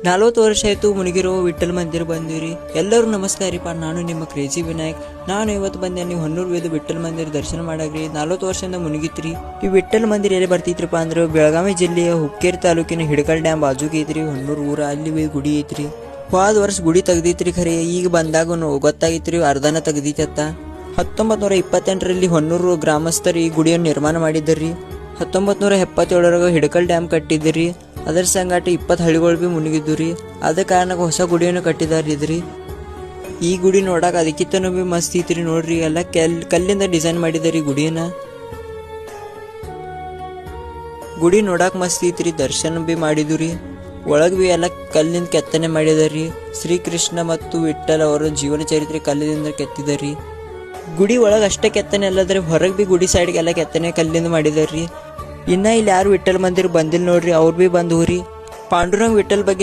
40 ವರ್ಷ ಆಯ್ತು ಮುನಿಗಿರೋ ವಿಠ್ಠಲ್ ಮಂದಿರ ಬಂದಿರಿ. ಎಲ್ಲರೂ ನಮಸ್ಕಾರಿಪ್ಪ, ನಾನು ನಿಮ್ಮ ಕ್ರೇಜಿ ವಿನಾಯಕ್. ನಾನು ಇವತ್ತು ಬಂದೆ ನೀವು ಹೊನ್ನೂರು ವೇದ ವಿಠ್ಠಲ್ ಮಂದಿರ ದರ್ಶನ ಮಾಡಾಗ್ರಿ. 40 ವರ್ಷದಿಂದ ಮುನಿಗಿತ್ರಿ. ಈ ವಿಠ್ಠಲ್ ಮಂದಿರ ಎಲ್ಲಿ ಬರ್ತಿದ್ರಪ್ಪ ಅಂದ್ರೆ ಬೆಳಗಾವಿ ಜಿಲ್ಲೆಯ ಹುಕ್ಕೇರಿ ತಾಲೂಕಿನ ಹಿಡಕಲ್ ಡ್ಯಾಮ್ ಬಾಜುಗೆ ಐತ್ರಿ. ಹೊನ್ನೂರು ಊರ ಅಲ್ಲಿ ಗುಡಿ ಐತ್ರಿ. ಹೋದ ವರ್ಷ ಗುಡಿ ತೆಗ್ದಿತ್ರಿ, ಖರೆ ಈಗ ಬಂದಾಗ ಗೊತ್ತಾಗಿತ್ರಿ ಅರ್ಧನ ತೆಗ್ದಿತ್ತ. 1928ರಲ್ಲಿ ಹೊನ್ನೂರು ಗ್ರಾಮಸ್ಥರು ಈ ಗುಡಿಯನ್ನು ನಿರ್ಮಾಣ ಮಾಡಿದ್ದರ್ರಿ. 1977 ಹಿಡಕಲ್ ಡ್ಯಾಮ್ ಕಟ್ಟಿದ್ರಿ. ಅದರ ಸಂಗಾಟ 20 ಹಳ್ಳಿಗಳು ಭೀ ಮುನಿಗಿದ್ದು ರೀ. ಅದ ಕಾರಣಕ್ಕೆ ಹೊಸ ಗುಡಿಯನ್ನು ಕಟ್ಟಿದಾರ ಇದ್ರಿ. ಈ ಗುಡಿ ನೋಡಾಕ ಅದಕ್ಕಿಂತನೂ ಭೀ ಮಸ್ತ್ ಐತ್ರಿ. ನೋಡ್ರಿ ಎಲ್ಲ ಕಲ್ಲಿಂದ ಡಿಸೈನ್ ಮಾಡಿದಾರಿ ಗುಡಿಯನ್ನ. ಗುಡಿ ನೋಡಾಕ ಮಸ್ತ್ ಐತ್ರಿ. ದರ್ಶನ ಭೀ ಮಾಡಿದ್ದು ರೀ. ಒಳಗ್ ಭೀ ಎಲ್ಲ ಕಲ್ಲಿಂದ ಕೆತ್ತನೆ ಮಾಡಿದಾರಿ. ಶ್ರೀಕೃಷ್ಣ ಮತ್ತು ವಿಠ್ಠಲ್ ಅವರ ಜೀವನ ಚರಿತ್ರೆ ಕಲ್ಲಿಂದ ಕೆತ್ತಿದಾರಿ. ಗುಡಿ ಒಳಗೆ ಅಷ್ಟೇ ಕೆತ್ತನೆ ಅಲ್ಲದ್ರೆ ಹೊರಗೆ ಭೀ ಗುಡಿ ಸೈಡ್ಗೆ ಎಲ್ಲ ಕೆತ್ತನೆ ಕಲ್ಲಿಂದ ಮಾಡಿದಾರ್ರಿ. ಇನ್ನ ಇಲ್ಲಿ ಯಾರು ವಿಠ್ಠಲ್ ಮಂದಿರ ಬಂದಿಲ್ಲ ನೋಡ್ರಿ, ಅವ್ರು ಭೀ ಬಂದು ಹೋರಿ. ಪಾಂಡುರಂಗ್ ವಿಠ್ಠಲ್ ಬಗ್ಗೆ